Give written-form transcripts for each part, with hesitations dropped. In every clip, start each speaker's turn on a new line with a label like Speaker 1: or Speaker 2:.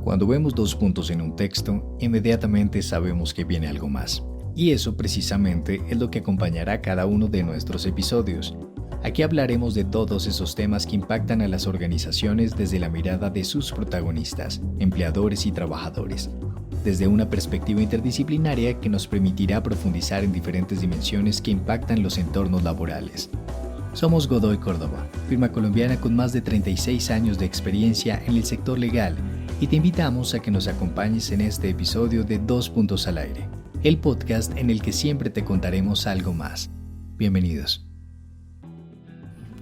Speaker 1: Cuando vemos dos puntos en un texto, inmediatamente sabemos que viene algo más. Y eso precisamente es lo que acompañará cada uno de nuestros episodios. Aquí hablaremos de todos esos temas que impactan a las organizaciones desde la mirada de sus protagonistas, empleadores y trabajadores, desde una perspectiva interdisciplinaria que nos permitirá profundizar en diferentes dimensiones que impactan los entornos laborales. Somos Godoy Córdoba, firma colombiana con más de 36 años de experiencia en el sector legal, y te invitamos a que nos acompañes en este episodio de Dos Puntos al Aire, el podcast en el que siempre te contaremos algo más. Bienvenidos.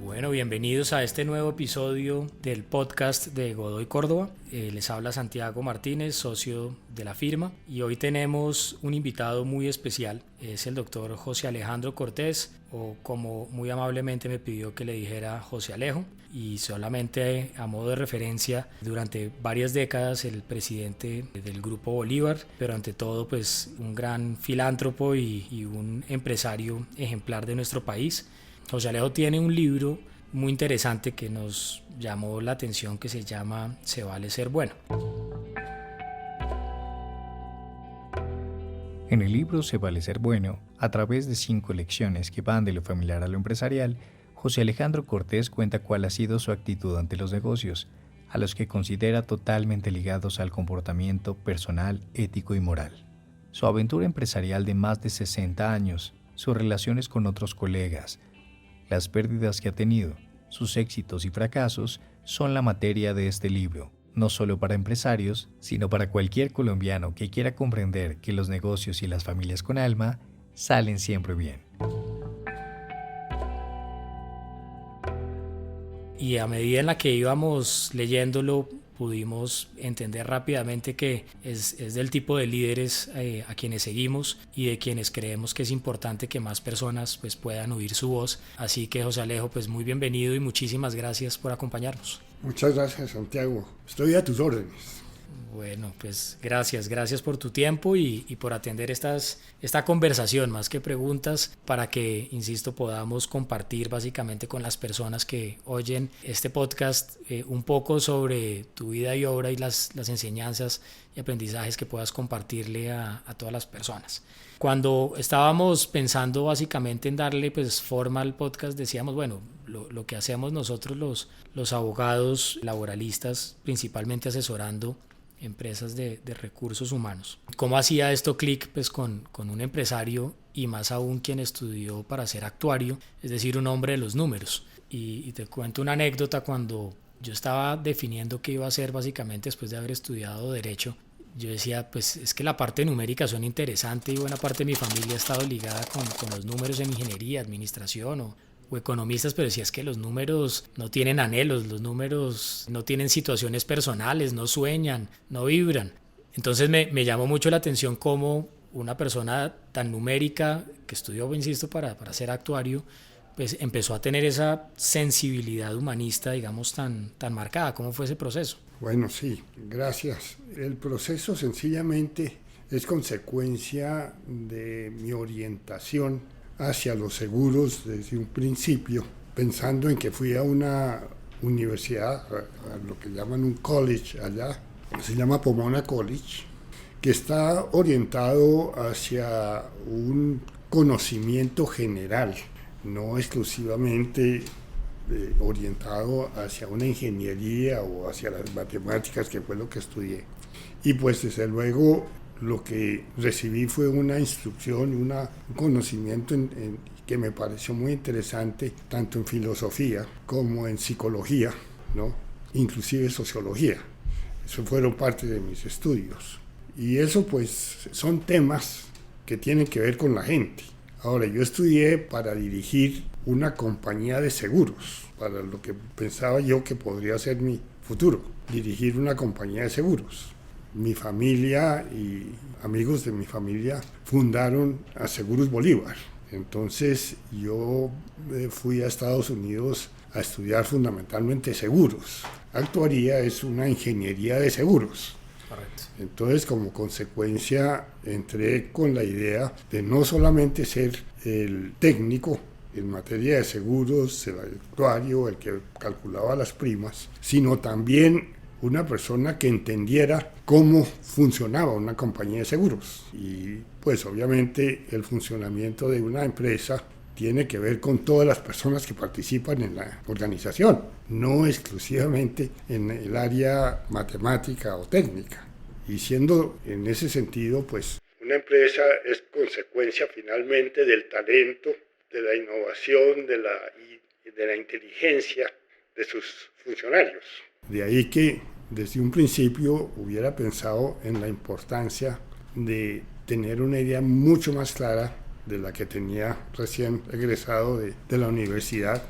Speaker 2: Bueno, bienvenidos a este nuevo episodio del podcast de Godoy Córdoba. Les habla Santiago Martínez, socio de la firma, y hoy tenemos un invitado muy especial. Es el doctor José Alejandro Cortés, o como muy amablemente me pidió que le dijera José Alejo, y solamente a modo de referencia, durante varias décadas el presidente del Grupo Bolívar, pero ante todo pues un gran filántropo y un empresario ejemplar de nuestro país. José Alejo tiene un libro muy interesante que nos llamó la atención, que se llama Se vale ser bueno.
Speaker 1: En el libro Se vale ser bueno, a través de 5 lecciones que van de lo familiar a lo empresarial, José Alejandro Cortés cuenta cuál ha sido su actitud ante los negocios, a los que considera totalmente ligados al comportamiento personal, ético y moral. Su aventura empresarial de más de 60 años, sus relaciones con otros colegas, las pérdidas que ha tenido, sus éxitos y fracasos son la materia de este libro, no solo para empresarios, sino para cualquier colombiano que quiera comprender que los negocios y las familias con alma salen siempre bien.
Speaker 2: Y a medida en la que íbamos leyéndolo, pudimos entender rápidamente que es del tipo de líderes a quienes seguimos y de quienes creemos que es importante que más personas pues, puedan oír su voz. Así que, José Alejo, pues muy bienvenido y muchísimas gracias por acompañarnos.
Speaker 3: Muchas gracias, Santiago. Estoy a tus órdenes.
Speaker 2: Bueno, pues gracias por tu tiempo y por atender esta conversación, más que preguntas, para que, insisto, podamos compartir básicamente con las personas que oyen este podcast un poco sobre tu vida y obra y las enseñanzas y aprendizajes que puedas compartirle a todas las personas. Cuando estábamos pensando básicamente en darle pues forma al podcast, decíamos, bueno, lo que hacemos nosotros los abogados laboralistas, principalmente asesorando empresas de recursos humanos. ¿Cómo hacía esto clic pues, con un empresario y más aún quien estudió para ser actuario, es decir, un hombre de los números? Y te cuento una anécdota. Cuando yo estaba definiendo qué iba a hacer básicamente después de haber estudiado Derecho, yo decía, pues es que la parte numérica suena interesante y buena parte de mi familia ha estado ligada con los números en ingeniería, administración o economistas, pero decía es que los números no tienen anhelos, los números no tienen situaciones personales, no sueñan, no vibran. Entonces me llamó mucho la atención cómo una persona tan numérica que estudió, insisto, para ser actuario, pues empezó a tener esa sensibilidad humanista, digamos, tan marcada. ¿Cómo fue ese proceso?
Speaker 3: Bueno, sí, gracias. El proceso sencillamente es consecuencia de mi orientación hacia los seguros desde un principio, pensando en que fui a una universidad, a lo que llaman un college allá, se llama Pomona College, que está orientado hacia un conocimiento general, no exclusivamente orientado hacia una ingeniería o hacia las matemáticas, que fue lo que estudié. Y pues desde luego lo que recibí fue una instrucción, un conocimiento que me pareció muy interesante, tanto en filosofía como en psicología, ¿no? Inclusive sociología. Eso fueron parte de mis estudios. Y eso pues son temas que tienen que ver con la gente. Ahora, yo estudié para dirigir una compañía de seguros, para lo que pensaba yo que podría ser mi futuro, dirigir una compañía de seguros. Mi familia y amigos de mi familia fundaron a Seguros Bolívar. Entonces yo fui a Estados Unidos a estudiar fundamentalmente seguros. Actuaría es una ingeniería de seguros.
Speaker 2: Correcto.
Speaker 3: Entonces, como consecuencia, entré con la idea de no solamente ser el técnico en materia de seguros, el actuario, el que calculaba las primas, sino también una persona que entendiera cómo funcionaba una compañía de seguros. Y pues obviamente el funcionamiento de una empresa tiene que ver con todas las personas que participan en la organización, no exclusivamente en el área matemática o técnica. Y siendo en ese sentido, pues una empresa es consecuencia finalmente del talento, de la innovación, de la inteligencia de sus funcionarios. De ahí que desde un principio hubiera pensado en la importancia de tener una idea mucho más clara de la que tenía recién egresado de la universidad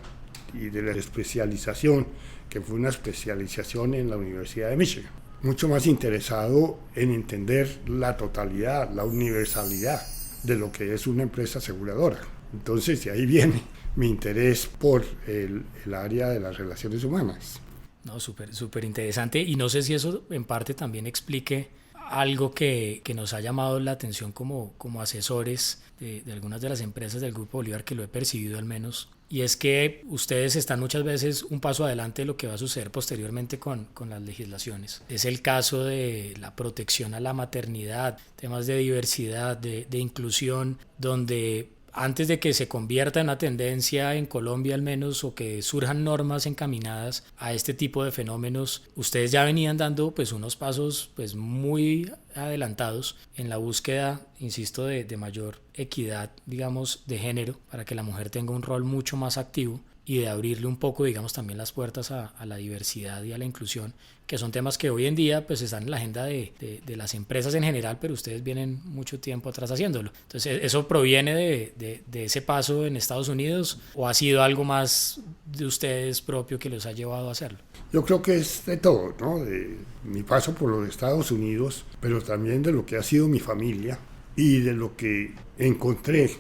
Speaker 3: y de la especialización, que fue una especialización en la Universidad de Michigan. Mucho más interesado en entender la totalidad, la universalidad de lo que es una empresa aseguradora. Entonces, de ahí viene mi interés por el área de las relaciones humanas.
Speaker 2: No, súper interesante, y no sé si eso en parte también explique algo que nos ha llamado la atención como asesores de algunas de las empresas del Grupo Bolívar, que lo he percibido al menos, y es que ustedes están muchas veces un paso adelante de lo que va a suceder posteriormente con las legislaciones. Es el caso de la protección a la maternidad, temas de diversidad, de inclusión, donde antes de que se convierta en una tendencia en Colombia al menos, o que surjan normas encaminadas a este tipo de fenómenos, ustedes ya venían dando pues unos pasos pues muy adelantados en la búsqueda, insisto, de mayor equidad, digamos, de género, para que la mujer tenga un rol mucho más activo, y de abrirle un poco, digamos, también las puertas a la diversidad y a la inclusión, que son temas que hoy en día pues están en la agenda de las empresas en general, pero ustedes vienen mucho tiempo atrás haciéndolo. Entonces, ¿eso proviene de ese paso en Estados Unidos, o ha sido algo más de ustedes propio que los ha llevado a hacerlo?
Speaker 3: Yo creo que es de todo, ¿no? De mi paso por los Estados Unidos, pero también de lo que ha sido mi familia y de lo que encontré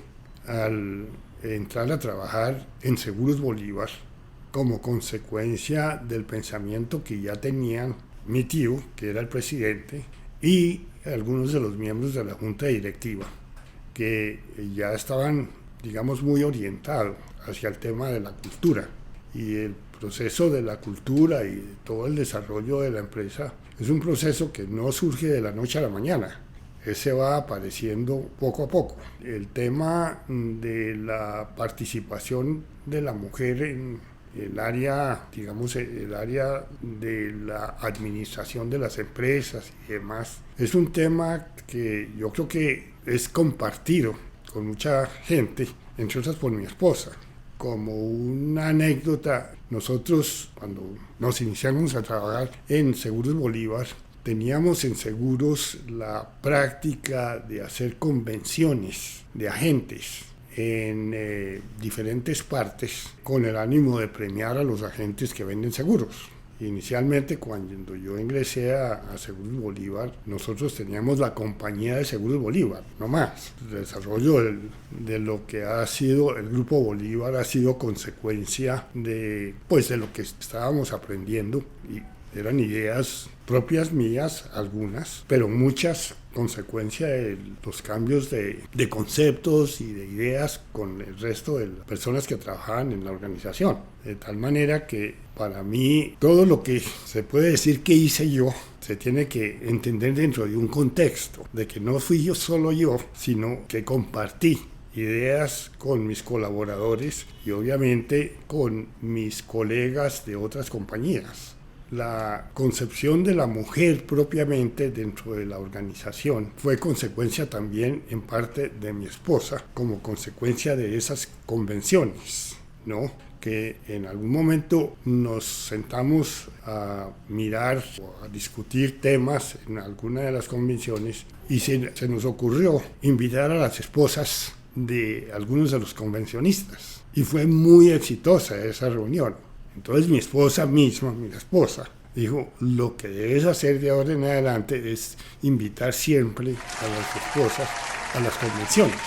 Speaker 3: al entrar a trabajar en Seguros Bolívar como consecuencia del pensamiento que ya tenían mi tío, que era el presidente, y algunos de los miembros de la junta directiva, que ya estaban, digamos, muy orientados hacia el tema de la cultura. Y el proceso de la cultura y todo el desarrollo de la empresa es un proceso que no surge de la noche a la mañana. Ese va apareciendo poco a poco. El tema de la participación de la mujer en el área, digamos, el área de la administración de las empresas y demás, es un tema que yo creo que es compartido con mucha gente, entre otras por mi esposa. Como una anécdota, nosotros cuando nos iniciamos a trabajar en Seguros Bolívar, teníamos en seguros la práctica de hacer convenciones de agentes en diferentes partes con el ánimo de premiar a los agentes que venden seguros. Inicialmente, cuando yo ingresé a Seguros Bolívar, nosotros teníamos la compañía de Seguros Bolívar, no más. El desarrollo de lo que ha sido el Grupo Bolívar ha sido consecuencia de lo que estábamos aprendiendo, y eran ideas propias mías, algunas, pero muchas consecuencia de los cambios de conceptos y de ideas con el resto de las personas que trabajaban en la organización. De tal manera que para mí todo lo que se puede decir que hice yo se tiene que entender dentro de un contexto, de que no fui yo solo yo, sino que compartí ideas con mis colaboradores y obviamente con mis colegas de otras compañías. La concepción de la mujer propiamente dentro de la organización fue consecuencia también en parte de mi esposa, como consecuencia de esas convenciones, ¿no? Que en algún momento nos sentamos a mirar o a discutir temas en alguna de las convenciones y se nos ocurrió invitar a las esposas de algunos de los convencionistas. Y fue muy exitosa esa reunión. Entonces mi esposa misma, mi esposa, dijo, lo que debes hacer de ahora en adelante es invitar siempre a las esposas a las convenciones.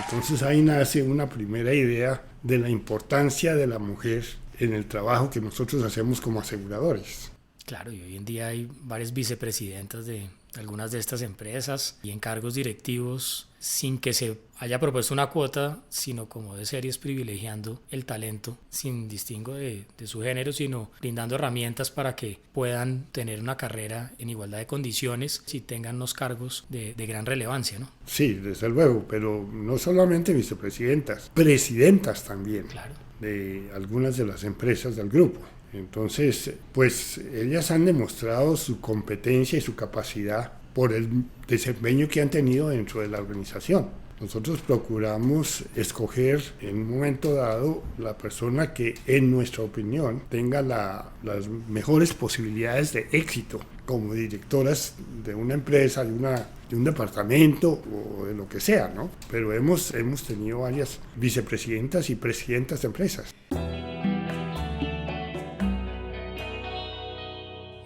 Speaker 3: Entonces ahí nace una primera idea de la importancia de la mujer en el trabajo que nosotros hacemos como aseguradores.
Speaker 2: Claro, y hoy en día hay varias vicepresidentas de algunas de estas empresas y en cargos directivos sin que se haya propuesto una cuota, sino como de series privilegiando el talento sin distingo de su género, sino brindando herramientas para que puedan tener una carrera en igualdad de condiciones y tengan unos cargos de gran relevancia, ¿no?
Speaker 3: Sí, desde luego, pero no solamente vicepresidentas, presidentas también,
Speaker 2: Claro.
Speaker 3: de algunas de las empresas del grupo. Entonces, pues ellas han demostrado su competencia y su capacidad por el desempeño que han tenido dentro de la organización. Nosotros procuramos escoger en un momento dado la persona que, en nuestra opinión, tenga las mejores posibilidades de éxito como directoras de una empresa, de un departamento o de lo que sea, ¿no? Pero hemos tenido varias vicepresidentas y presidentas de empresas.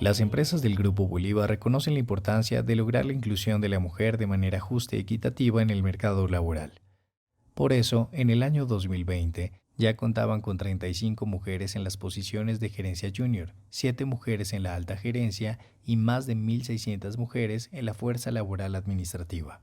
Speaker 1: Las empresas del Grupo Bolívar reconocen la importancia de lograr la inclusión de la mujer de manera justa y equitativa en el mercado laboral. Por eso, en el año 2020, ya contaban con 35 mujeres en las posiciones de gerencia junior, 7 mujeres en la alta gerencia y más de 1.600 mujeres en la fuerza laboral administrativa.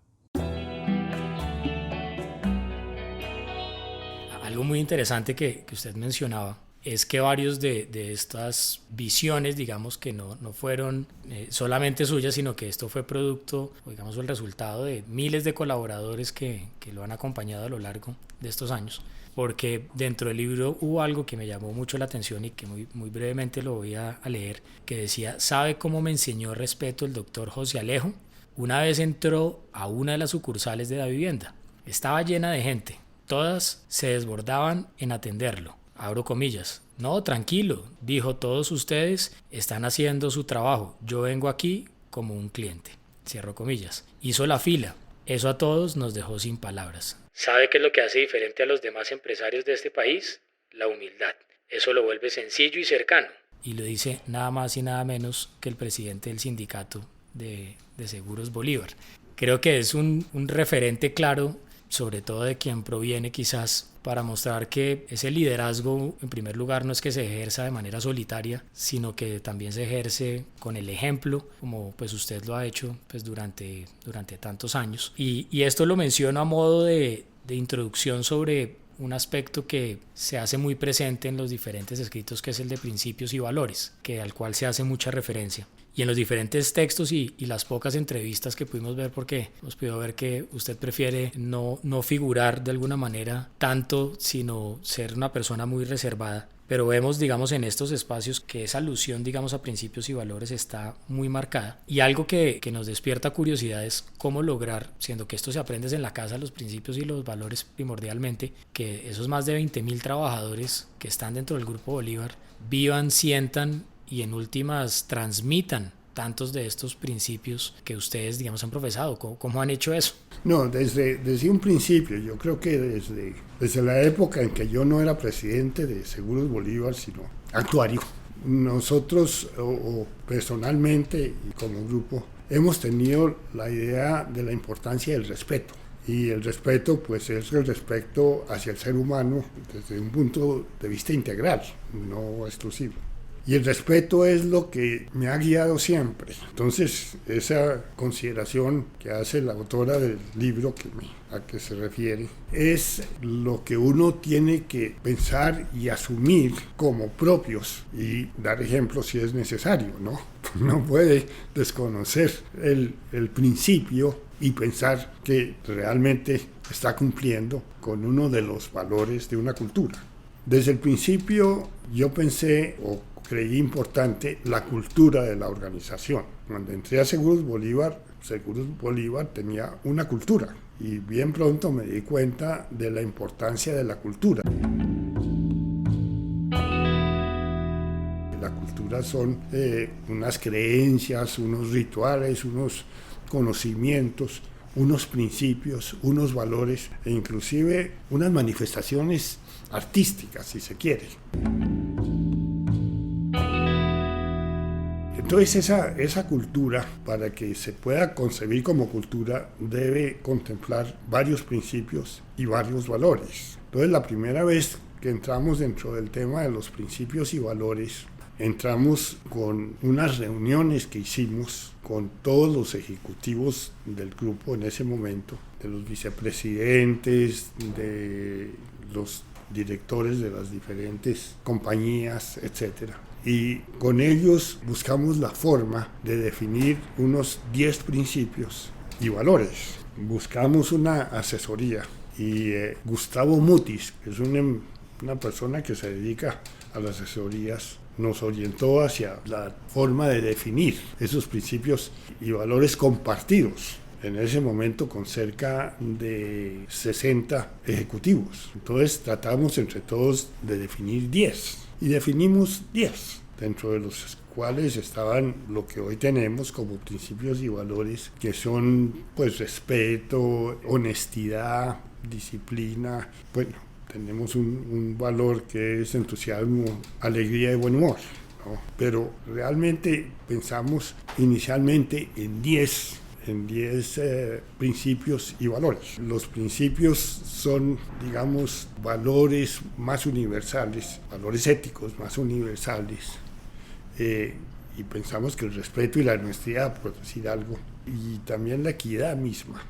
Speaker 2: Algo muy interesante que usted mencionaba es que varios de estas visiones, digamos, que no fueron solamente suyas, sino que esto fue producto, o digamos, el resultado de miles de colaboradores que lo han acompañado a lo largo de estos años. Porque dentro del libro hubo algo que me llamó mucho la atención y que muy brevemente lo voy a leer, que decía: ¿sabe cómo me enseñó respeto el doctor José Alejo? Una vez entró a una de las sucursales de la vivienda. Estaba llena de gente. Todas se desbordaban en atenderlo. Abro comillas. No, tranquilo, dijo, todos ustedes están haciendo su trabajo. Yo vengo aquí como un cliente. Cierro comillas. Hizo la fila. Eso a todos nos dejó sin palabras. ¿Sabe qué es lo que hace diferente a los demás empresarios de este país? La humildad. Eso lo vuelve sencillo y cercano. Y lo dice nada más y nada menos que el presidente del sindicato de Seguros Bolívar. Creo que es un referente claro, sobre todo de quien proviene quizás, para mostrar que ese liderazgo, en primer lugar, no es que se ejerza de manera solitaria, sino que también se ejerce con el ejemplo, como pues usted lo ha hecho pues durante tantos años. Y esto lo menciono a modo de introducción sobre un aspecto que se hace muy presente en los diferentes escritos, que es el de principios y valores, al cual se hace mucha referencia. Y en los diferentes textos y las pocas entrevistas que pudimos ver, porque hemos podido ver que usted prefiere no figurar de alguna manera tanto, sino ser una persona muy reservada. Pero vemos, digamos, en estos espacios que esa alusión, digamos, a principios y valores está muy marcada. Y algo que nos despierta curiosidad es cómo lograr, siendo que esto se aprende en la casa, los principios y los valores primordialmente, que esos más de 20.000 trabajadores que están dentro del Grupo Bolívar vivan, sientan y en últimas transmitan tantos de estos principios que ustedes, digamos, han profesado. ¿Cómo han hecho eso?
Speaker 3: No, desde un principio, yo creo que desde la época en que yo no era presidente de Seguros Bolívar, sino actuario, nosotros o personalmente y como grupo hemos tenido la idea de la importancia del respeto. Y el respeto, pues, es el respeto hacia el ser humano desde un punto de vista integral, no exclusivo. Y el respeto es lo que me ha guiado siempre. Entonces, esa consideración que hace la autora del libro a que se refiere es lo que uno tiene que pensar y asumir como propios y dar ejemplos si es necesario, ¿no? No puede desconocer el principio y pensar que realmente está cumpliendo con uno de los valores de una cultura. Desde el principio yo pensé o creí importante la cultura de la organización. Cuando entré a Seguros Bolívar tenía una cultura y bien pronto me di cuenta de la importancia de la cultura. La cultura son unas creencias, unos rituales, unos conocimientos, unos principios, unos valores e inclusive unas manifestaciones artísticas, si se quiere. Entonces esa cultura, para que se pueda concebir como cultura, debe contemplar varios principios y varios valores. Entonces la primera vez que entramos dentro del tema de los principios y valores, entramos con unas reuniones que hicimos con todos los ejecutivos del grupo en ese momento, de los vicepresidentes, de los directores de las diferentes compañías, etc. Y con ellos buscamos la forma de definir unos 10 principios y valores. Buscamos una asesoría y Gustavo Mutis, que es una persona que se dedica a las asesorías, nos orientó hacia la forma de definir esos principios y valores compartidos en ese momento con cerca de 60 ejecutivos. Entonces tratamos entre todos de definir 10 y definimos 10, dentro de los cuales estaban lo que hoy tenemos como principios y valores, que son pues respeto, honestidad, disciplina. Bueno, tenemos un valor que es entusiasmo, alegría y buen humor, ¿no? Pero realmente pensamos inicialmente en 10 principios y valores. Los principios son, digamos, valores más universales, valores éticos más universales, y pensamos que el respeto y la honestidad, por decir algo, y también la equidad misma,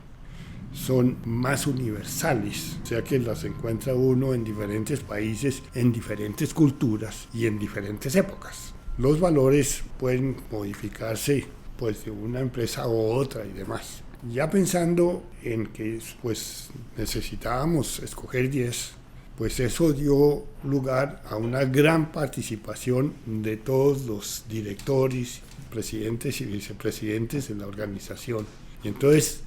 Speaker 3: son más universales, o sea que las encuentra uno en diferentes países, en diferentes culturas y en diferentes épocas. Los valores pueden modificarse pues de una empresa a otra y demás. Ya pensando en que pues necesitábamos escoger 10, pues eso dio lugar a una gran participación de todos los directores, presidentes y vicepresidentes de la organización. Y entonces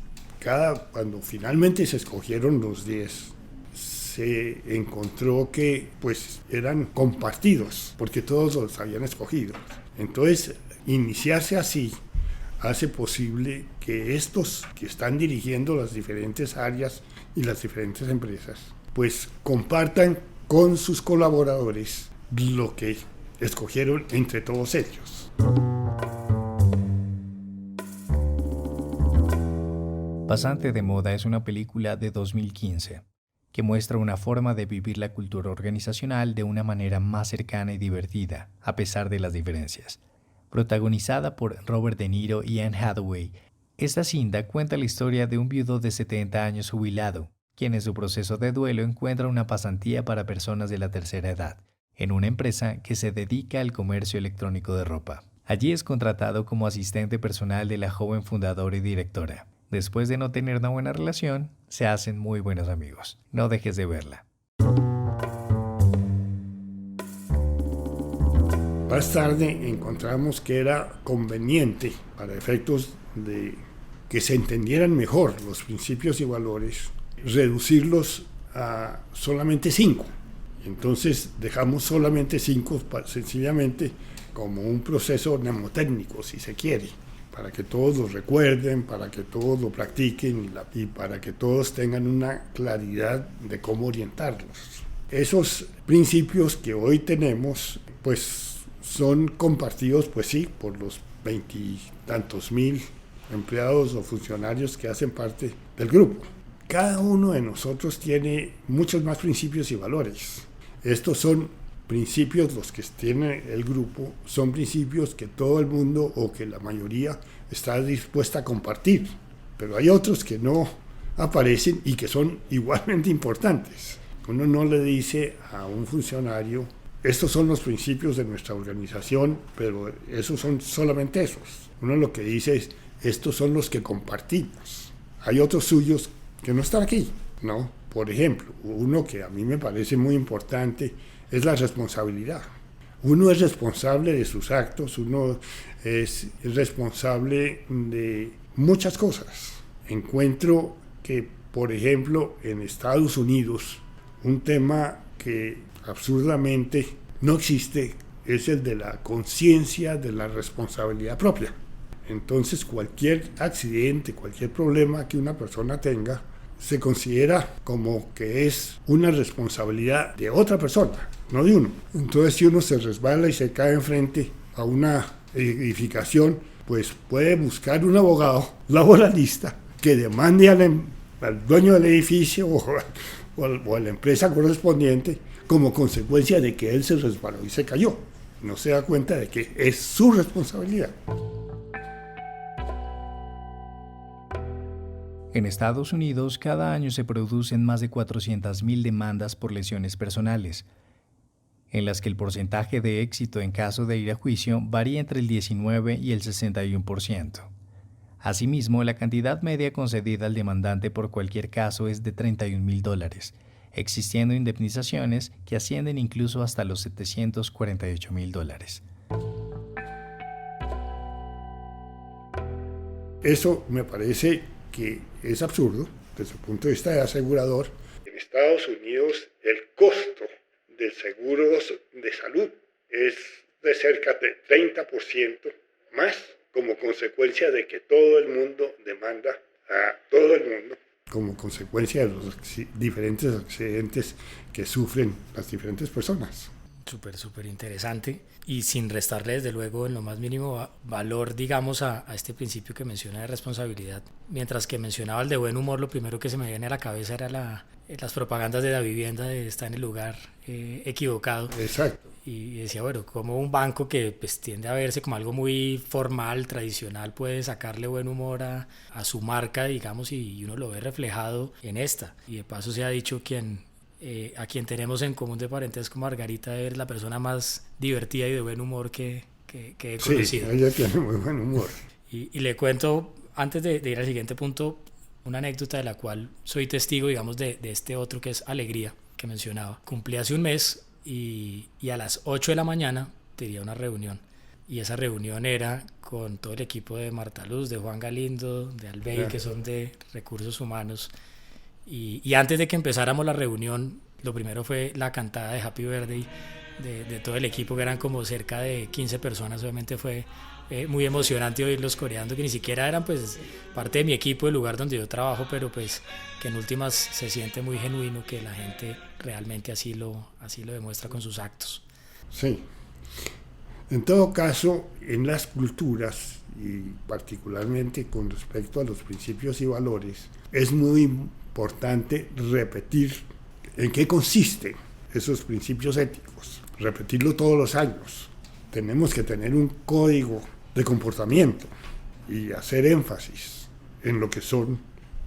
Speaker 3: cuando finalmente se escogieron los 10, se encontró que pues eran compartidos, porque todos los habían escogido. Entonces, iniciarse así hace posible que estos que están dirigiendo las diferentes áreas y las diferentes empresas, pues compartan con sus colaboradores lo que escogieron entre todos ellos.
Speaker 1: Pasante de moda es una película de 2015 que muestra una forma de vivir la cultura organizacional de una manera más cercana y divertida, a pesar de las diferencias. Protagonizada por Robert De Niro y Anne Hathaway, esta cinta cuenta la historia de un viudo de 70 años jubilado, quien en su proceso de duelo encuentra una pasantía para personas de la tercera edad, en una empresa que se dedica al comercio electrónico de ropa. Allí es contratado como asistente personal de la joven fundadora y directora. Después de no tener una buena relación, se hacen muy buenos amigos. No dejes de verla.
Speaker 3: Más tarde encontramos que era conveniente, para efectos de que se entendieran mejor los principios y valores, reducirlos a solamente 5. Entonces dejamos solamente 5 sencillamente como un proceso mnemotécnico, si se quiere, para que todos lo recuerden, para que todos lo practiquen y para que todos tengan una claridad de cómo orientarlos. Esos principios que hoy tenemos, pues son compartidos, pues sí, por los 20 y tantos mil empleados o funcionarios que hacen parte del grupo. Cada uno de nosotros tiene muchos más principios y valores. Estos son principios, los que tiene el grupo, son principios que todo el mundo o que la mayoría está dispuesta a compartir, pero hay otros que no aparecen y que son igualmente importantes. Uno no le dice a un funcionario: estos son los principios de nuestra organización, pero esos son solamente esos. Uno lo que dice es: estos son los que compartimos. Hay otros suyos que no están aquí, ¿no? Por ejemplo, uno que a mí me parece muy importante es la responsabilidad. Uno es responsable de sus actos, uno es responsable de muchas cosas. Encuentro que, por ejemplo, en Estados Unidos, un tema que absurdamente no existe es el de la conciencia de la responsabilidad propia. Entonces, cualquier accidente, cualquier problema que una persona tenga, se considera como que es una responsabilidad de otra persona, no de uno. Entonces, si uno se resbala y se cae enfrente a una edificación, pues puede buscar un abogado laboralista que demande al dueño del edificio o a la empresa correspondiente como consecuencia de que él se resbaló y se cayó. no se da cuenta de que es su responsabilidad.
Speaker 1: En Estados Unidos, cada año se producen más de 400.000 demandas por lesiones personales, en las que el porcentaje de éxito en caso de ir a juicio varía entre el 19 y el 61%. Asimismo, la cantidad media concedida al demandante por cualquier caso es de $31.000, existiendo indemnizaciones que ascienden incluso hasta los $748.000.
Speaker 3: Eso me parece que es absurdo desde el punto de vista del asegurador. En Estados Unidos el costo del seguro de salud es de cerca de 30% más, como consecuencia de que todo el mundo demanda a todo el mundo, como consecuencia de los diferentes accidentes que sufren las diferentes personas.
Speaker 2: Súper interesante, y sin restarle desde luego en lo más mínimo valor, digamos, a este principio que menciona de responsabilidad. Mientras que mencionaba el de buen humor, lo primero que se me viene a la cabeza era las propagandas de la vivienda, de está en el lugar equivocado.
Speaker 3: Exacto.
Speaker 2: Y decía, bueno, como un banco que pues tiende a verse como algo muy formal, tradicional, puede sacarle buen humor a su marca, digamos, y uno lo ve reflejado en esta. Y de paso se ha dicho a quien tenemos en común de parentesco, Margarita, es la persona más divertida y de buen humor que he conocido.
Speaker 3: Sí, ella tiene muy buen humor.
Speaker 2: Y le cuento, antes de ir al siguiente punto, una anécdota de la cual soy testigo, digamos, de este otro, que es Alegría, que mencionaba. Cumplí hace un mes y a las 8 de la mañana tenía una reunión. Y esa reunión era con todo el equipo de Marta Luz, de Juan Galindo, de Albey, que son de Recursos Humanos. Y antes de que empezáramos la reunión, lo primero fue la cantada de Happy Birthday de todo el equipo, que eran como cerca de 15 personas. Obviamente fue muy emocionante oírlos coreando, que ni siquiera eran pues parte de mi equipo, del lugar donde yo trabajo, pero pues que en últimas se siente muy genuino, que la gente realmente así lo demuestra con sus actos.
Speaker 3: Sí. En todo caso, en las culturas, y particularmente con respecto a los principios y valores, es muy importante repetir en qué consisten esos principios éticos, repetirlo todos los años. Tenemos que tener un código de comportamiento y hacer énfasis en lo que son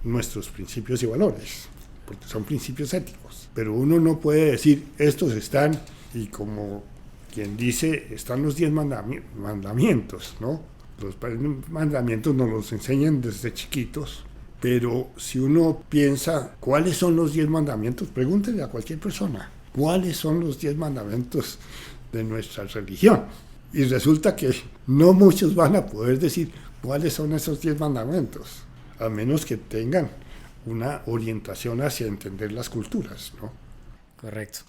Speaker 3: nuestros principios y valores, porque son principios éticos. Pero uno no puede decir, estos están, y como quien dice, están los 10 mandamientos, ¿no? Los mandamientos nos los enseñan desde chiquitos, pero si uno piensa, ¿cuáles son los 10 mandamientos? Pregúntele a cualquier persona, ¿cuáles son los 10 mandamientos de nuestra religión? Y resulta que no muchos van a poder decir cuáles son esos 10 mandamientos, a menos que tengan una orientación hacia entender las culturas, ¿no?
Speaker 2: Correcto.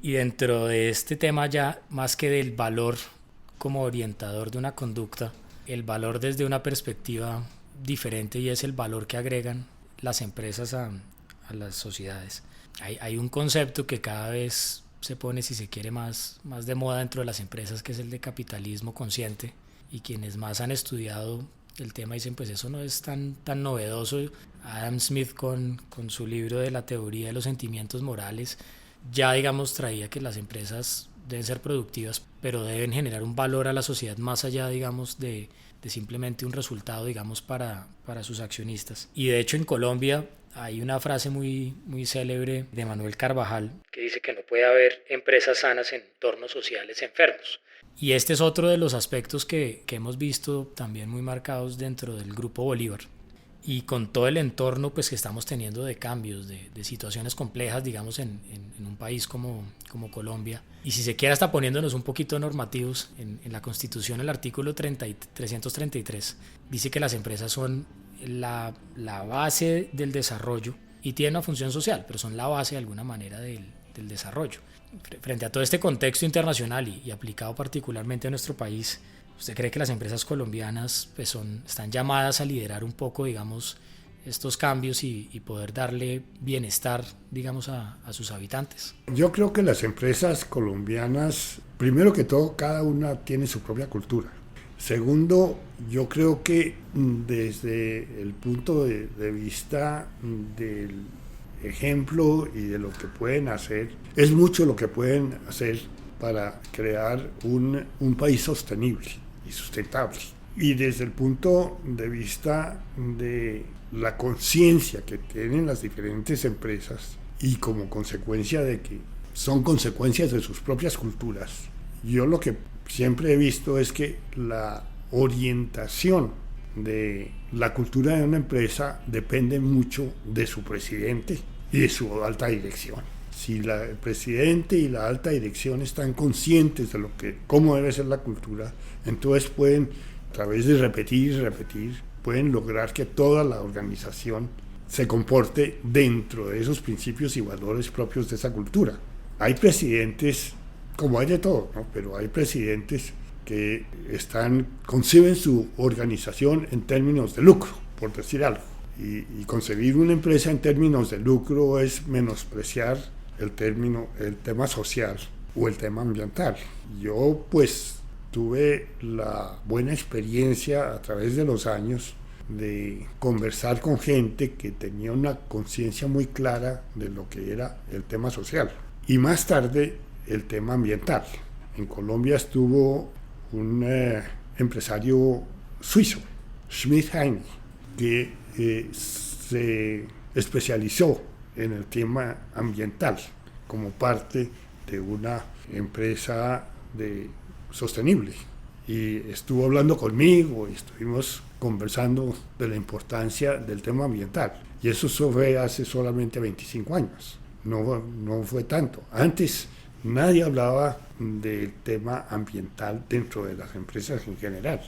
Speaker 2: Y dentro de este tema, ya más que del valor como orientador de una conducta, el valor desde una perspectiva diferente, y es el valor que agregan las empresas a las sociedades. Hay un concepto que cada vez se pone, si se quiere, más de moda dentro de las empresas, que es el de capitalismo consciente, y quienes más han estudiado el tema dicen, pues eso no es tan novedoso. Adam Smith con su libro de la teoría de los sentimientos morales ya, digamos, traía que las empresas deben ser productivas, pero deben generar un valor a la sociedad más allá, digamos, de simplemente un resultado, digamos, para sus accionistas. Y de hecho en Colombia hay una frase muy célebre de Manuel Carvajal que dice que no puede haber empresas sanas en entornos sociales enfermos. Y este es otro de los aspectos que hemos visto también muy marcados dentro del Grupo Bolívar. Y con todo el entorno pues, que estamos teniendo de cambios, de situaciones complejas, digamos, en un país como Colombia. Y si se quiere, hasta poniéndonos un poquito normativos, en la Constitución, el artículo 333 dice que las empresas son la base del desarrollo y tienen una función social, pero son la base de alguna manera del desarrollo. Frente a todo este contexto internacional y aplicado particularmente a nuestro país, ¿usted cree que las empresas colombianas pues están llamadas a liderar un poco, digamos, estos cambios y poder darle bienestar, digamos, a sus habitantes?
Speaker 3: Yo creo que las empresas colombianas, primero que todo, cada una tiene su propia cultura. Segundo, yo creo que desde el punto de vista del ejemplo y de lo que pueden hacer, es mucho lo que pueden hacer para crear un país sostenible y sustentable. Y desde el punto de vista de la conciencia que tienen las diferentes empresas y como consecuencia de que son consecuencias de sus propias culturas, yo lo que siempre he visto es que la orientación de la cultura de una empresa depende mucho de su presidente y de su alta dirección. Si el presidente y la alta dirección están conscientes de cómo debe ser la cultura, entonces pueden, a través de repetir y repetir, pueden lograr que toda la organización se comporte dentro de esos principios y valores propios de esa cultura. Hay presidentes, como hay de todo, ¿no? Pero hay presidentes que conciben su organización en términos de lucro, por decir algo. Y concebir una empresa en términos de lucro es menospreciar el tema social o el tema ambiental. Yo pues tuve la buena experiencia a través de los años de conversar con gente que tenía una conciencia muy clara de lo que era el tema social y más tarde el tema ambiental. En Colombia estuvo un empresario suizo, Schmidt-Heine, que se especializó en el tema ambiental como parte de una empresa sostenible. Y estuvo hablando conmigo y estuvimos conversando de la importancia del tema ambiental. Y eso fue hace solamente 25 años, no fue tanto. Antes nadie hablaba del tema ambiental dentro de las empresas en general.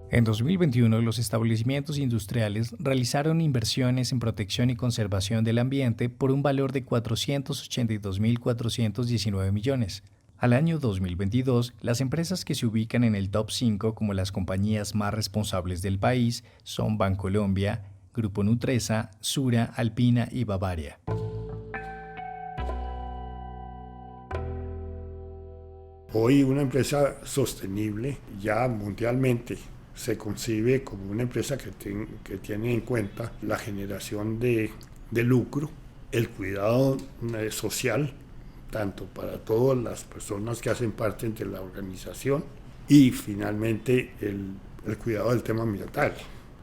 Speaker 1: En 2021, los establecimientos industriales realizaron inversiones en protección y conservación del ambiente por un valor de 482.419 millones. Al año 2022, las empresas que se ubican en el top 5 como las compañías más responsables del país son Bancolombia, Grupo Nutresa, Sura, Alpina y Bavaria.
Speaker 3: Hoy una empresa sostenible ya mundialmente se concibe como una empresa que tiene en cuenta la generación de lucro, el cuidado social, tanto para todas las personas que hacen parte de la organización y finalmente el cuidado del tema ambiental.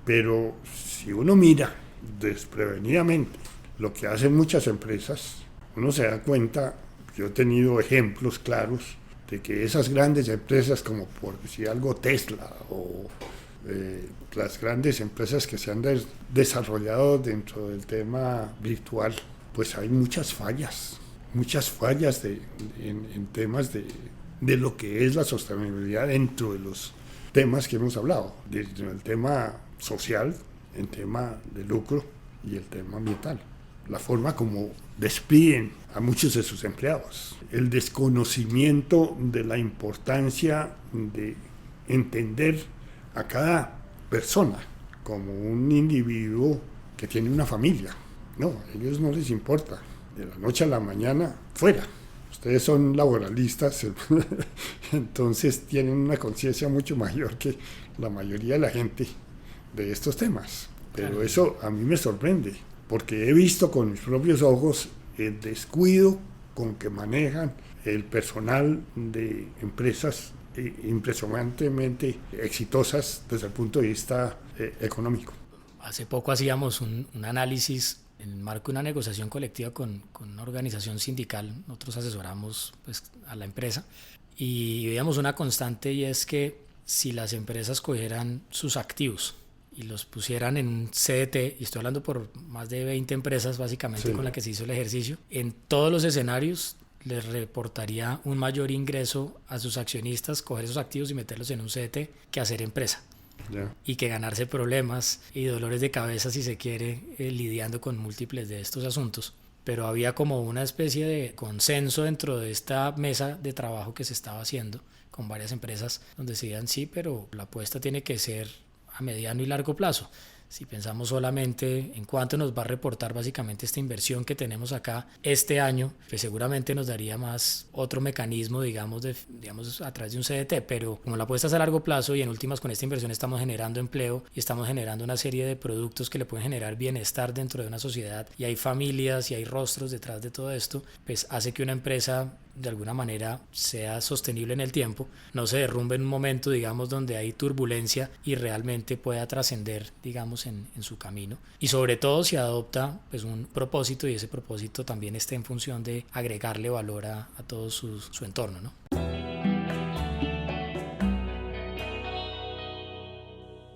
Speaker 3: Pero si uno mira desprevenidamente lo que hacen muchas empresas, uno se da cuenta, yo he tenido ejemplos claros de que esas grandes empresas como por decir algo Tesla o las grandes empresas que se han desarrollado dentro del tema virtual, pues hay muchas fallas en temas de lo que es la sostenibilidad dentro de los temas que hemos hablado, desde el tema social, el tema de lucro y el tema ambiental. La forma como despiden a muchos de sus empleados, el desconocimiento de la importancia de entender a cada persona como un individuo que tiene una familia. No, a ellos no les importa, de la noche a la mañana, fuera. Ustedes son laboralistas, entonces tienen una conciencia mucho mayor que la mayoría de la gente de estos temas. Pero eso a mí me sorprende, porque he visto con mis propios ojos el descuido con que manejan el personal de empresas impresionantemente exitosas desde el punto de vista económico.
Speaker 2: Hace poco hacíamos un análisis en el marco de una negociación colectiva con una organización sindical. Nosotros asesoramos pues, a la empresa y veíamos una constante, y es que si las empresas cogieran sus activos y los pusieran en un CDT, y estoy hablando por más de 20 empresas básicamente sí, con las que se hizo el ejercicio, en todos los escenarios les reportaría un mayor ingreso a sus accionistas coger esos activos y meterlos en un CDT que hacer empresa. Yeah. Y que ganarse problemas y dolores de cabeza, si se quiere, lidiando con múltiples de estos asuntos. Pero había como una especie de consenso dentro de esta mesa de trabajo que se estaba haciendo con varias empresas donde se decían sí, pero la apuesta tiene que ser a mediano y largo plazo. si pensamos solamente en cuánto nos va a reportar básicamente esta inversión que tenemos acá este año, que seguramente nos daría más otro mecanismo, digamos, a través de un CDT, pero como la apuesta es a largo plazo y en últimas con esta inversión estamos generando empleo y estamos generando una serie de productos que le pueden generar bienestar dentro de una sociedad y hay familias y hay rostros detrás de todo esto, pues hace que una empresa de alguna manera sea sostenible en el tiempo, no se derrumbe en un momento, digamos, donde hay turbulencia y realmente pueda trascender, digamos, en su camino. Y sobre todo si adopta pues un propósito y ese propósito también esté en función de agregarle valor a todo su entorno, ¿no?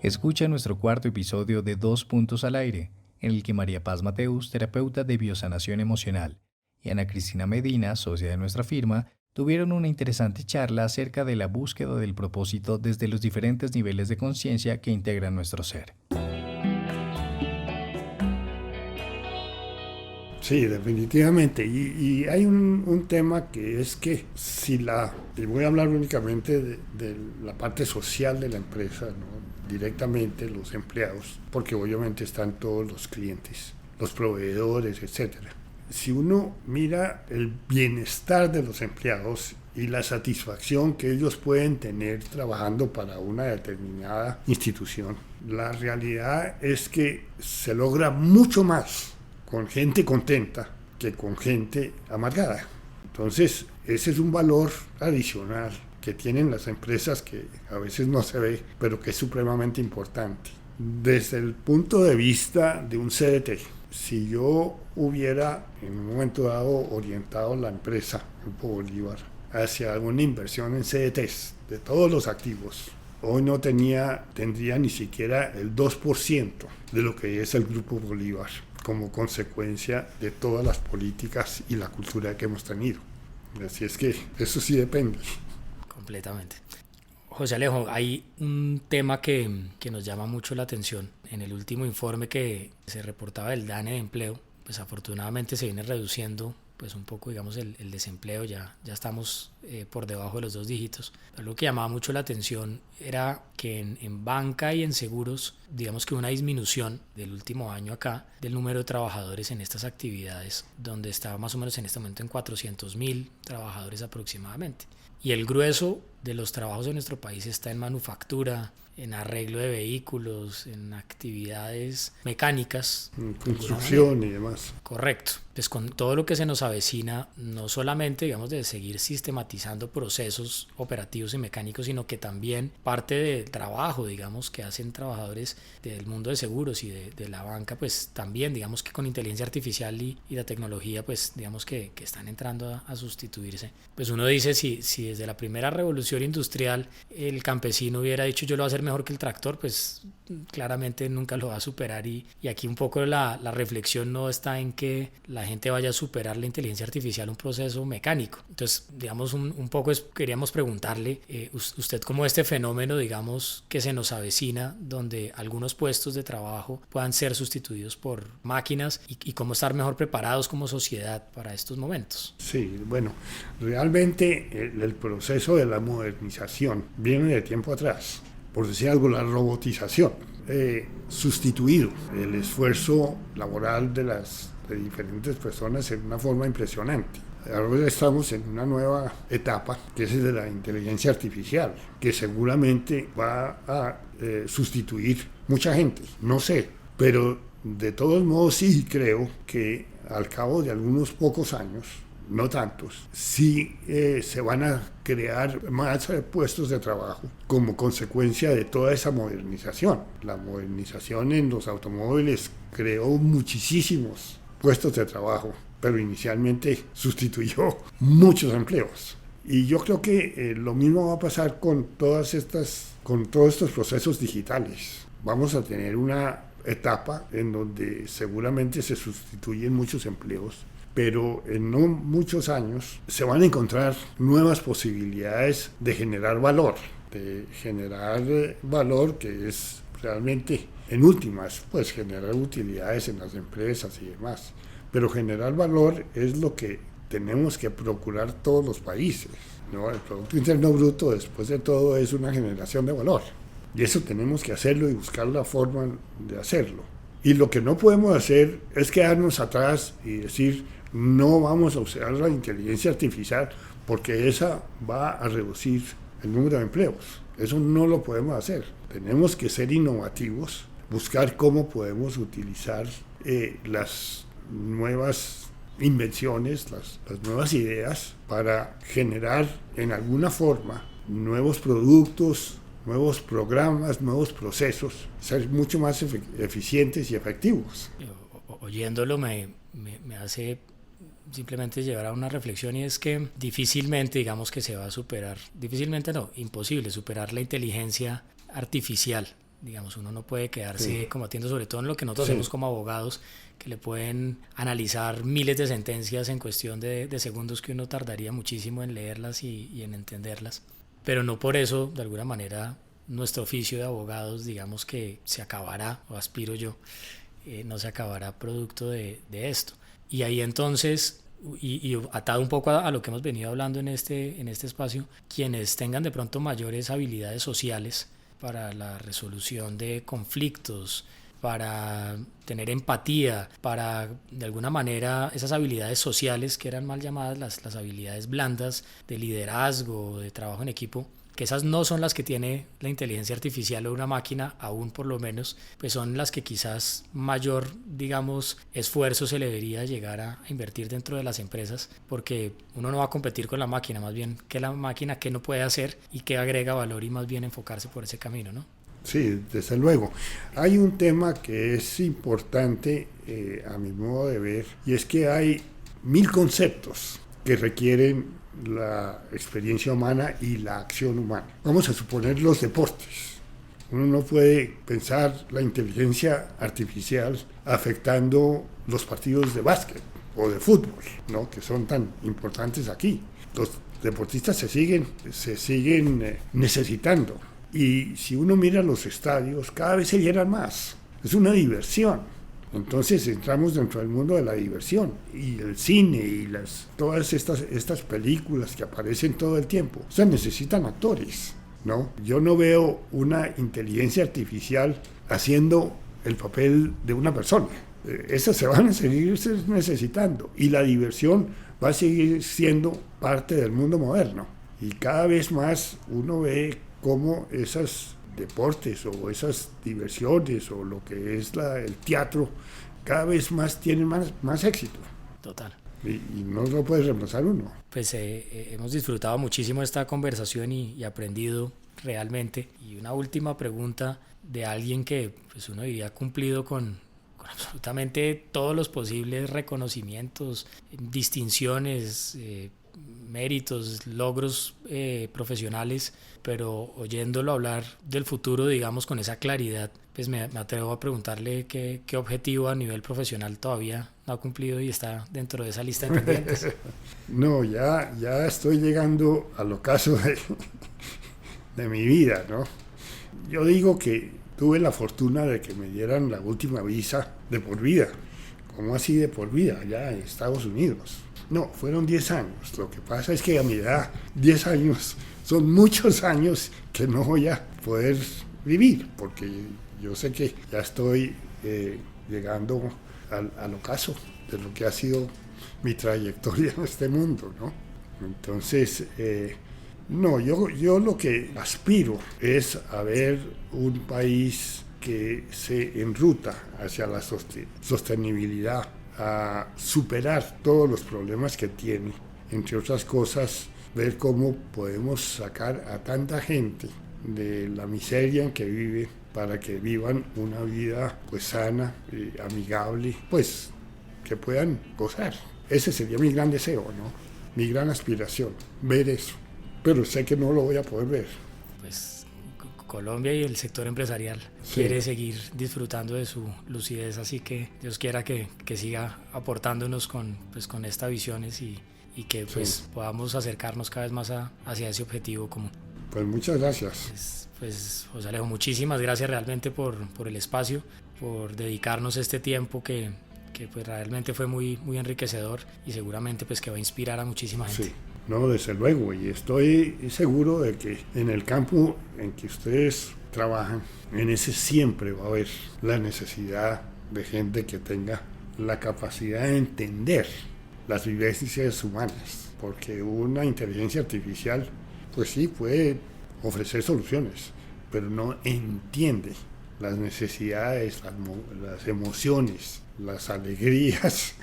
Speaker 1: Escucha nuestro cuarto episodio de 2 Puntos al Aire, en el que María Paz Mateus, terapeuta de biosanación emocional, y Ana Cristina Medina, socia de nuestra firma, tuvieron una interesante charla acerca de la búsqueda del propósito desde los diferentes niveles de conciencia que integran nuestro ser.
Speaker 3: Sí, definitivamente. Y hay un tema que es que y voy a hablar únicamente de la parte social de la empresa, ¿no? Directamente los empleados, porque obviamente están todos los clientes, los proveedores, etcétera. Si uno mira el bienestar de los empleados y la satisfacción que ellos pueden tener trabajando para una determinada institución, la realidad es que se logra mucho más con gente contenta que con gente amargada. Entonces, ese es un valor adicional que tienen las empresas que a veces no se ve, pero que es supremamente importante. Desde el punto de vista de un CDT, si yo hubiera en un momento dado orientado la empresa, Grupo Bolívar, hacia alguna inversión en CDTs de todos los activos, hoy no tendría ni siquiera el 2% de lo que es el Grupo Bolívar, como consecuencia de todas las políticas y la cultura que hemos tenido. Así es que eso sí depende.
Speaker 2: Completamente. José Alejo, hay un tema que nos llama mucho la atención. En el último informe que se reportaba del DANE de empleo, pues afortunadamente se viene reduciendo pues un poco, digamos, el desempleo, ya estamos por debajo de los 2 dígitos. Pero lo que llamaba mucho la atención era que en banca y en seguros, digamos que una disminución del último año acá del número de trabajadores en estas actividades, donde estaba más o menos en este momento en 400.000 trabajadores aproximadamente. Y el grueso de los trabajos en nuestro país está en manufactura, en arreglo de vehículos, en actividades mecánicas.
Speaker 3: En construcción y demás.
Speaker 2: Correcto. Pues con todo lo que se nos avecina, no solamente, digamos, de seguir sistematizando procesos operativos y mecánicos, sino que también parte del trabajo, digamos, que hacen trabajadores del mundo de seguros y de la banca, pues también, digamos, que con inteligencia artificial y la tecnología, pues digamos que están entrando a sustituirse. Pues uno dice, si desde la primera revolución industrial el campesino hubiera dicho yo lo voy a hacer mejor que el tractor, pues claramente nunca lo va a superar y aquí un poco la reflexión no está en que la gente vaya a superar la inteligencia artificial un proceso mecánico. Entonces, digamos, un poco queríamos preguntarle, usted como este fenómeno, digamos, que se nos avecina, donde algunos puestos de trabajo puedan ser sustituidos por máquinas y cómo estar mejor preparados como sociedad para estos momentos.
Speaker 3: Sí, bueno, realmente el proceso de la modernización viene de tiempo atrás. Por decir algo, la robotización, sustituido el esfuerzo laboral de diferentes personas en una forma impresionante. Ahora estamos en una nueva etapa, que es de la inteligencia artificial, que seguramente va a sustituir mucha gente, no sé, pero de todos modos sí creo que al cabo de algunos pocos años, no tantos, sí se van a crear más puestos de trabajo como consecuencia de toda esa modernización. La modernización en los automóviles creó muchísimos puestos de trabajo, pero inicialmente sustituyó muchos empleos. Y yo creo que lo mismo va a pasar con todos estos procesos digitales. Vamos a tener una etapa en donde seguramente se sustituyen muchos empleos, pero en no muchos años se van a encontrar nuevas posibilidades de generar valor que es realmente, en últimas, pues generar utilidades en las empresas y demás. Pero generar valor es lo que tenemos que procurar todos los países, ¿no? El Producto Interno Bruto, después de todo, es una generación de valor. Y eso tenemos que hacerlo y buscar la forma de hacerlo. Y lo que no podemos hacer es quedarnos atrás y decir, no vamos a usar la inteligencia artificial porque esa va a reducir el número de empleos. Eso no lo podemos hacer. Tenemos que ser innovativos, buscar cómo podemos utilizar las nuevas invenciones, las nuevas ideas para generar en alguna forma nuevos productos, nuevos programas, nuevos procesos, ser mucho más eficientes y efectivos.
Speaker 2: Oyéndolo me hace simplemente llevar a una reflexión, y es que difícilmente, digamos, que se va a superar, difícilmente no, imposible superar la inteligencia artificial. Digamos, uno no puede quedarse combatiendo, sobre todo en lo que nosotros hacemos como abogados, que le pueden analizar miles de sentencias en cuestión de segundos que uno tardaría muchísimo en leerlas y en entenderlas. Pero no por eso, de alguna manera, nuestro oficio de abogados, digamos, que se acabará, o aspiro yo, no se acabará producto de esto. Y ahí entonces, y atado un poco a lo que hemos venido hablando en este espacio, quienes tengan de pronto mayores habilidades sociales para la resolución de conflictos, para tener empatía, para de alguna manera esas habilidades sociales que eran mal llamadas las habilidades blandas de liderazgo, de trabajo en equipo, que esas no son las que tiene la inteligencia artificial o una máquina, aún por lo menos, pues son las que quizás mayor, digamos, esfuerzo se le debería llegar a invertir dentro de las empresas, porque uno no va a competir con la máquina, más bien que la máquina qué no puede hacer y qué agrega valor, y más bien enfocarse por ese camino, ¿no?
Speaker 3: Sí, desde luego. Hay un tema que es importante a mi modo de ver, y es que hay 1000 conceptos que requieren la experiencia humana y la acción humana. Vamos a suponer los deportes. Uno no puede pensar la inteligencia artificial afectando los partidos de básquet o de fútbol, ¿no?, que son tan importantes aquí. Los deportistas se siguen necesitando. Y si uno mira los estadios, cada vez se llenan más. Es una diversión. Entonces entramos dentro del mundo de la diversión, y el cine y todas estas películas que aparecen todo el tiempo. O sea, necesitan actores, ¿no? Yo no veo una inteligencia artificial haciendo el papel de una persona. Esas se van a seguir necesitando, y la diversión va a seguir siendo parte del mundo moderno. Y cada vez más uno ve cómo esos deportes o esas diversiones o lo que es el teatro cada vez más tienen más éxito.
Speaker 2: Total.
Speaker 3: Y no lo puede reemplazar uno.
Speaker 2: Pues hemos disfrutado muchísimo esta conversación y aprendido realmente. Y una última pregunta de alguien que pues uno diría ha cumplido con absolutamente todos los posibles reconocimientos, distinciones, méritos, logros profesionales, pero oyéndolo hablar del futuro, digamos, con esa claridad, pues me atrevo a preguntarle qué objetivo a nivel profesional todavía no ha cumplido y está dentro de esa lista de pendientes.
Speaker 3: No, ya estoy llegando al ocaso de mi vida, ¿no? Yo digo que tuve la fortuna de que me dieran la última visa de por vida. ¿Cómo así de por vida? Allá en Estados Unidos. No, fueron 10 años. Lo que pasa es que a mi edad, 10 años son muchos años que no voy a poder vivir, porque yo sé que ya estoy llegando al ocaso de lo que ha sido mi trayectoria en este mundo, ¿no? Entonces, no, yo lo que aspiro es a ver un país que se enruta hacia la sostenibilidad, a superar todos los problemas que tiene, entre otras cosas, ver cómo podemos sacar a tanta gente de la miseria en que vive para que vivan una vida pues sana, amigable, pues que puedan gozar. Ese sería mi gran deseo, ¿no? Mi gran aspiración, ver eso, pero sé que no lo voy a poder ver.
Speaker 2: Pues Colombia y el sector empresarial quiere seguir disfrutando de su lucidez, así que Dios quiera que siga aportándonos con estas visiones y que pues podamos acercarnos cada vez más hacia ese objetivo común.
Speaker 3: Pues muchas gracias.
Speaker 2: Pues José Alejo, muchísimas gracias realmente por el espacio, por dedicarnos este tiempo que pues realmente fue muy, muy enriquecedor y seguramente pues que va a inspirar a muchísima gente.
Speaker 3: Sí. No, desde luego, y estoy seguro de que en el campo en que ustedes trabajan, en ese siempre va a haber la necesidad de gente que tenga la capacidad de entender las vivencias humanas, porque una inteligencia artificial, pues sí, puede ofrecer soluciones, pero no entiende las necesidades, las emociones, las alegrías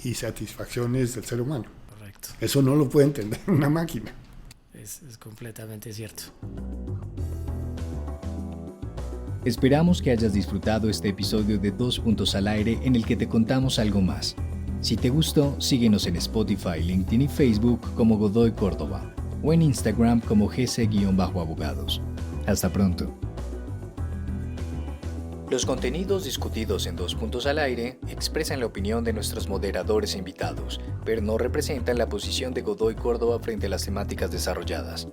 Speaker 3: y satisfacciones del ser humano.
Speaker 2: Correcto.
Speaker 3: Eso no lo puede entender una máquina.
Speaker 2: Es completamente cierto.
Speaker 1: Esperamos que hayas disfrutado este episodio de 2 Puntos al Aire en el que te contamos algo más. Si te gustó, síguenos en Spotify, LinkedIn y Facebook como Godoy Córdoba o en Instagram como gc_abogados. Hasta pronto. Los contenidos discutidos en 2 Puntos al Aire expresan la opinión de nuestros moderadores e invitados, pero no representan la posición de Godoy Córdoba frente a las temáticas desarrolladas.